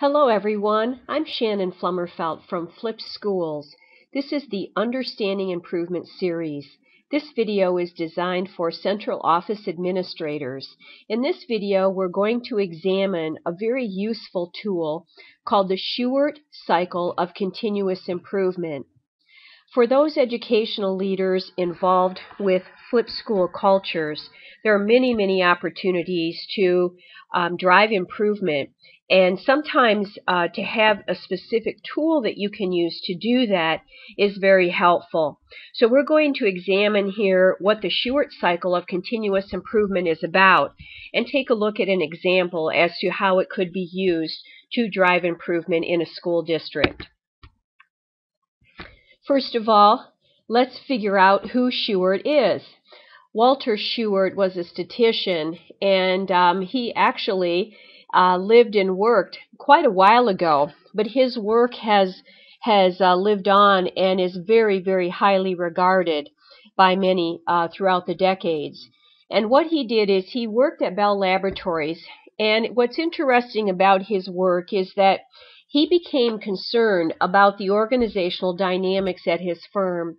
Hello everyone, I'm Shannon Flummerfelt from Flip Schools. This is the Understanding Improvement series. This video is designed for central office administrators. In this video, we're going to examine a very useful tool called the Shewhart Cycle of Continuous Improvement. For those educational leaders involved with flip school cultures, there are many opportunities to drive improvement. And sometimes to have a specific tool that you can use to do that is very helpful. So we're going to examine here what the Shewhart Cycle of Continuous Improvement is about and take a look at an example as to how it could be used to drive improvement in a school district. First of all, let's figure out who Shewhart is. Walter Shewhart was a statistician, and he actually lived and worked quite a while ago, but his work has lived on and is very highly regarded by many throughout the decades. And what he did is he worked at Bell Laboratories, and what's interesting about his work is that he became concerned about the organizational dynamics at his firm.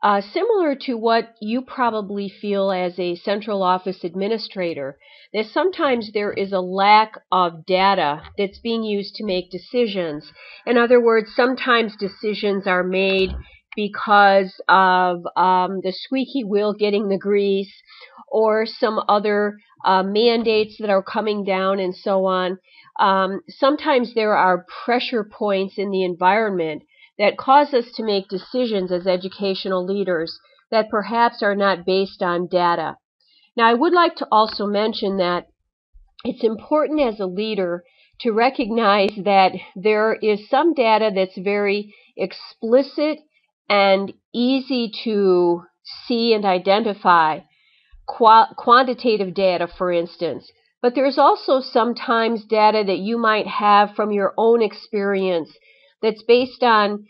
Similar to what you probably feel as a central office administrator, that sometimes there is a lack of data that's being used to make decisions. In other words, sometimes decisions are made because of the squeaky wheel getting the grease or some other mandates that are coming down and so on. Sometimes there are pressure points in the environment that cause us to make decisions as educational leaders that perhaps are not based on data. Now, I would like to also mention that it's important as a leader to recognize that there is some data that's very explicit and easy to see and identify, quantitative data, for instance. But there's also sometimes data that you might have from your own experience that's based on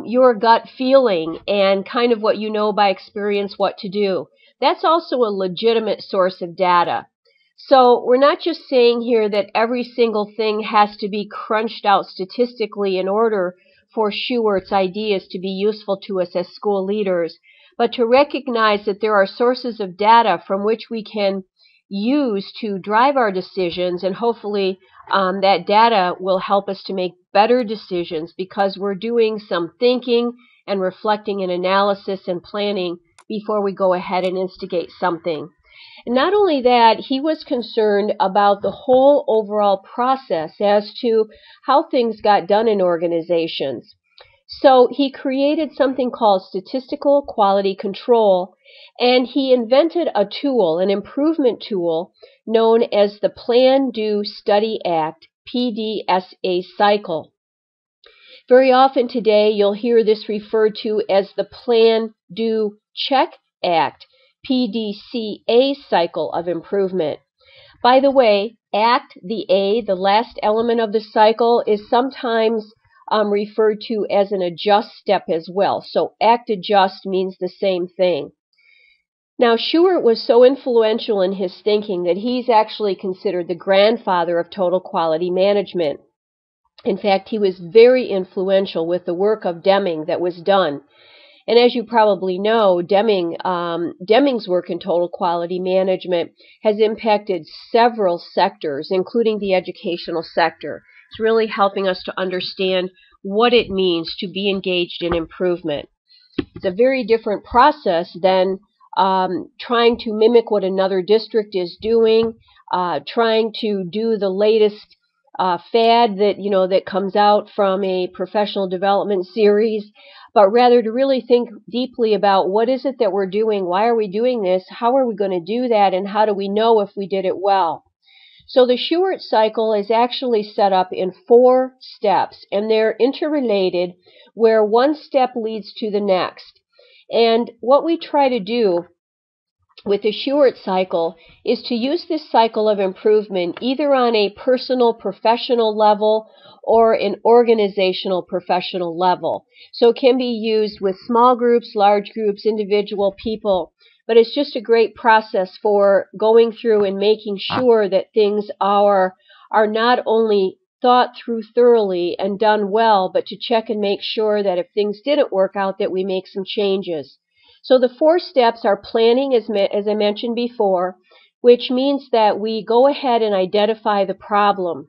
your gut feeling and kind of what you know by experience what to do. That's also a legitimate source of data. So we're not just saying here that every single thing has to be crunched out statistically in order for Shewhart's ideas to be useful to us as school leaders, but to recognize that there are sources of data from which we can use to drive our decisions, and hopefully that data will help us to make better decisions because we're doing some thinking and reflecting and analysis and planning before we go ahead and instigate something. And not only that, he was concerned about the whole overall process as to how things got done in organizations. So he created something called statistical quality control, and he invented a tool, an improvement tool, known as the Plan, Do, Study, Act, PDSA cycle. Very often today you'll hear this referred to as the Plan, Do, Check, Act, PDCA cycle of improvement. By the way, ACT, the A, the last element of the cycle, is sometimes referred to as an adjust step as well. So act adjust means the same thing. Now, Shewhart was so influential in his thinking that he's actually considered the grandfather of total quality management. In fact, he was very influential with the work of Deming that was done. And as you probably know, Deming's work in total quality management has impacted several sectors, including the educational sector. It's really helping us to understand what it means to be engaged in improvement. It's a very different process than trying to mimic what another district is doing, trying to do the latest fad that comes out from a professional development series, but rather to really think deeply about what is it that we're doing, why are we doing this, how are we going to do that, and how do we know if we did it well. So the Shewhart cycle is actually set up in 4 steps, and they're interrelated where one step leads to the next. And what we try to do with the Shewhart cycle is to use this cycle of improvement either on a personal professional level or an organizational professional level. So it can be used with small groups, large groups, individual people. But it's just a great process for going through and making sure that things are not only thought through thoroughly and done well, but to check and make sure that if things didn't work out, that we make some changes. So the 4 steps are planning, as I mentioned before, which means that we go ahead and identify the problem.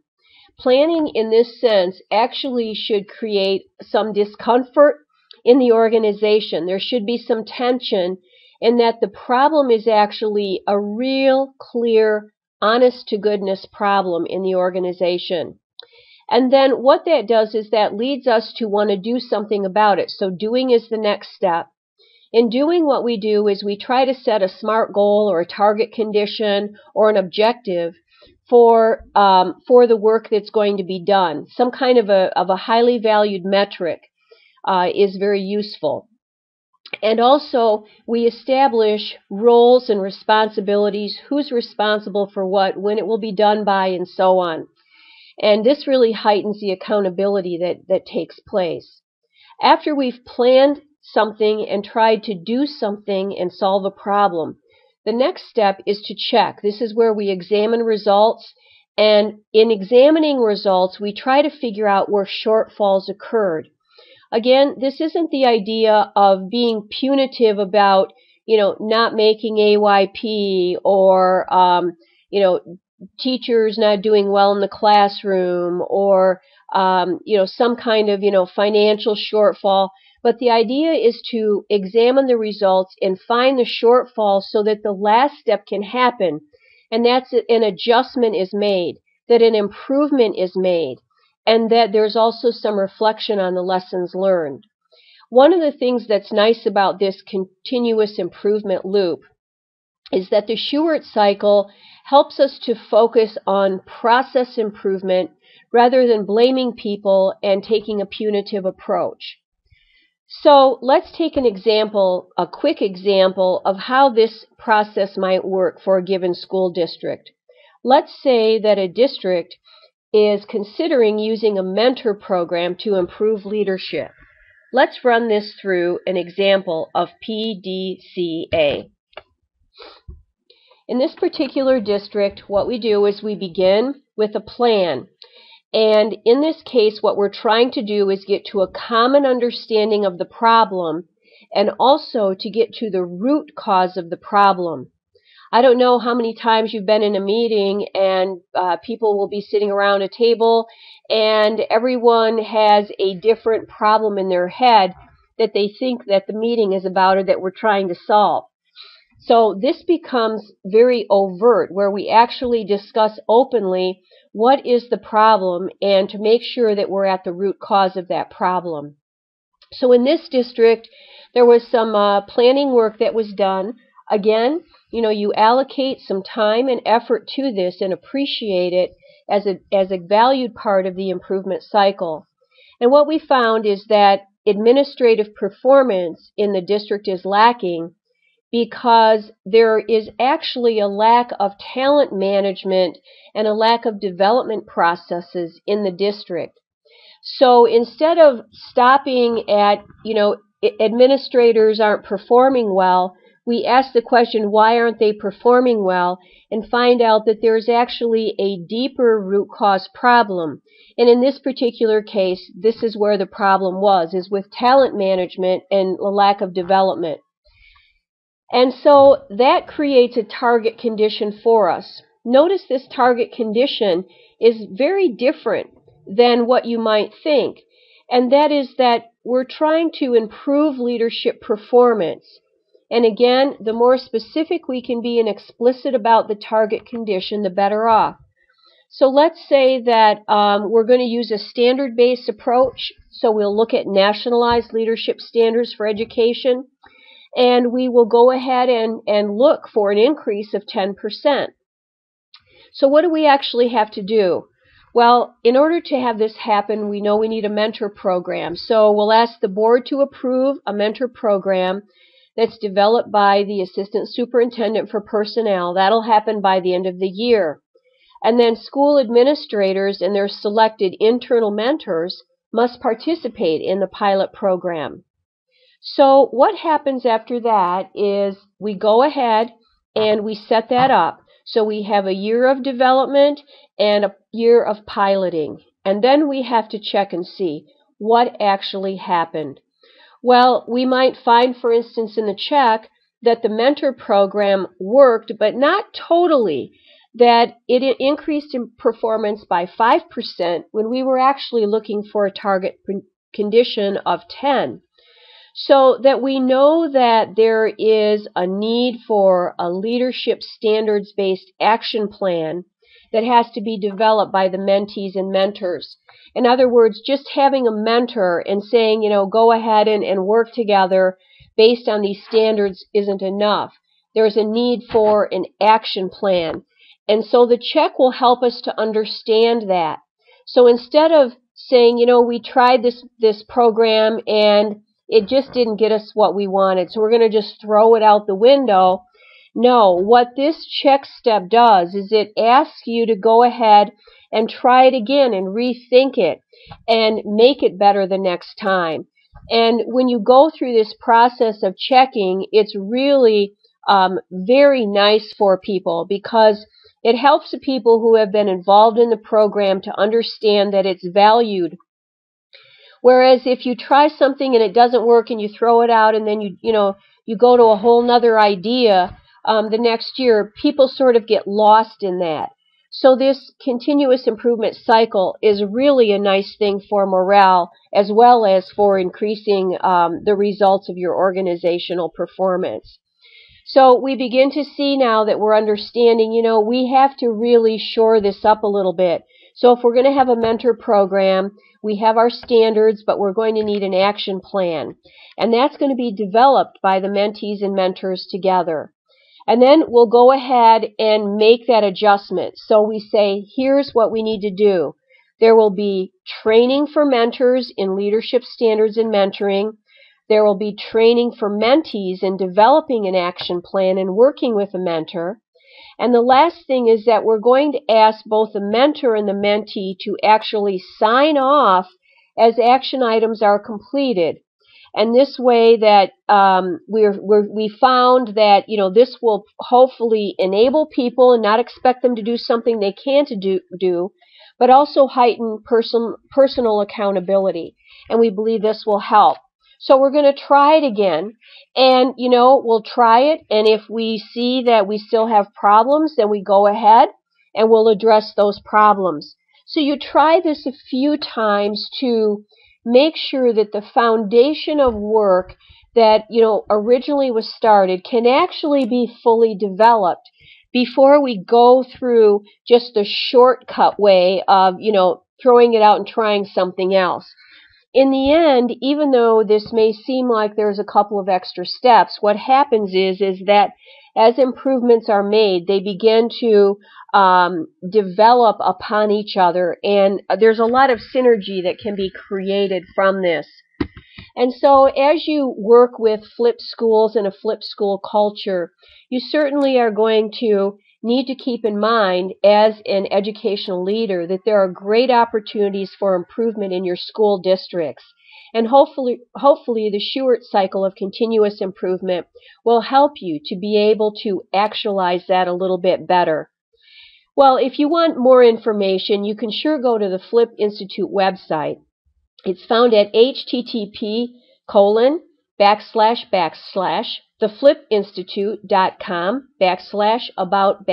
Planning in this sense actually should create some discomfort in the organization. There should be some tension in that the problem is actually a real, clear, honest-to-goodness problem in the organization. And then what that does is that leads us to want to do something about it. So doing is the next step. In doing, what we do is we try to set a SMART goal or a target condition or an objective for the work that's going to be done. Some kind of a highly valued metric is very useful. And also, we establish roles and responsibilities, who's responsible for what, when it will be done by, and so on. And this really heightens the accountability that takes place. After we've planned something and tried to do something and solve a problem, the next step is to check. This is where we examine results, and in examining results, we try to figure out where shortfalls occurred. Again, this isn't the idea of being punitive about, not making AYP or, teachers not doing well in the classroom or, some kind of, financial shortfall. But the idea is to examine the results and find the shortfall so that the last step can happen. And that's an adjustment is made, that an improvement is made, and that there's also some reflection on the lessons learned. One of the things that's nice about this continuous improvement loop is that the Shewhart cycle helps us to focus on process improvement rather than blaming people and taking a punitive approach. So let's take an example, a quick example of how this process might work for a given school district. Let's say that a district is considering using a mentor program to improve leadership. Let's run this through an example of PDCA. In this particular district, what we do is we begin with a plan. And in this case, what we're trying to do is get to a common understanding of the problem and also to get to the root cause of the problem. I don't know how many times you've been in a meeting and people will be sitting around a table and everyone has a different problem in their head that they think that the meeting is about or that we're trying to solve. So this becomes very overt, where we actually discuss openly what is the problem and to make sure that we're at the root cause of that problem. So in this district, there was some planning work that was done. Again, you allocate some time and effort to this and appreciate it as a valued part of the improvement cycle. And what we found is that administrative performance in the district is lacking because there is actually a lack of talent management and a lack of development processes in the district. So instead of stopping at, administrators aren't performing well, we ask the question, why aren't they performing well, and find out that there's actually a deeper root cause problem. And in this particular case, this is where the problem is with talent management and a lack of development. And so that creates a target condition for us. Notice this target condition is very different than what you might think, and that is that we're trying to improve leadership performance. And again, the more specific we can be and explicit about the target condition, the better off. So let's say that we're going to use a standard-based approach. So we'll look at nationalized leadership standards for education, and we will go ahead and look for an increase of 10%. So what do we actually have to do? Well, in order to have this happen, we know we need a mentor program. So we'll ask the board to approve a mentor program that's developed by the Assistant Superintendent for Personnel. That'll happen by the end of the year. And then school administrators and their selected internal mentors must participate in the pilot program. So what happens after that is we go ahead and we set that up. So we have a year of development and a year of piloting. And then we have to check and see what actually happened. Well, we might find, for instance, in the check that the mentor program worked, but not totally, that it increased in performance by 5% when we were actually looking for a target condition of 10. So that we know that there is a need for a leadership standards-based action plan that has to be developed by the mentees and mentors. In other words, just having a mentor and saying, go ahead and work together based on these standards isn't enough. There's a need for an action plan. And so the check will help us to understand that. So instead of saying, we tried this program and it just didn't get us what we wanted, so we're going to just throw it out the window. No, what this check step does is it asks you to go ahead and try it again and rethink it and make it better the next time. And when you go through this process of checking, it's really very nice for people because it helps the people who have been involved in the program to understand that it's valued. Whereas if you try something and it doesn't work and you throw it out and then you go to a whole nother idea the next year, people sort of get lost in that. So this continuous improvement cycle is really a nice thing for morale as well as for increasing the results of your organizational performance. So we begin to see now that we're understanding, we have to really shore this up a little bit. So if we're going to have a mentor program, we have our standards, but we're going to need an action plan. And that's going to be developed by the mentees and mentors together. And then we'll go ahead and make that adjustment. So we say, here's what we need to do. There will be training for mentors in leadership standards and mentoring. There will be training for mentees in developing an action plan and working with a mentor. And the last thing is that we're going to ask both the mentor and the mentee to actually sign off as action items are completed. And this way that we found that, this will hopefully enable people and not expect them to do something they can't do, but also heighten personal accountability. And we believe this will help. So we're going to try it again, and, we'll try it, and if we see that we still have problems, then we go ahead and we'll address those problems. So you try this a few times to make sure that the foundation of work that, originally was started can actually be fully developed before we go through just the shortcut way of, throwing it out and trying something else. In the end, even though this may seem like there's a couple of extra steps, what happens is that as improvements are made, they begin to develop upon each other, and there's a lot of synergy that can be created from this. And so as you work with flipped schools and a flipped school culture, you certainly are going to need to keep in mind as an educational leader that there are great opportunities for improvement in your school districts. And hopefully the Shewhart Cycle of continuous improvement will help you to be able to actualize that a little bit better. Well, if you want more information, you can sure go to the Flip Institute website. It's found at http://theflipinstitute.com/about/.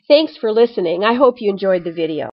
Thanks for listening. I hope you enjoyed the video.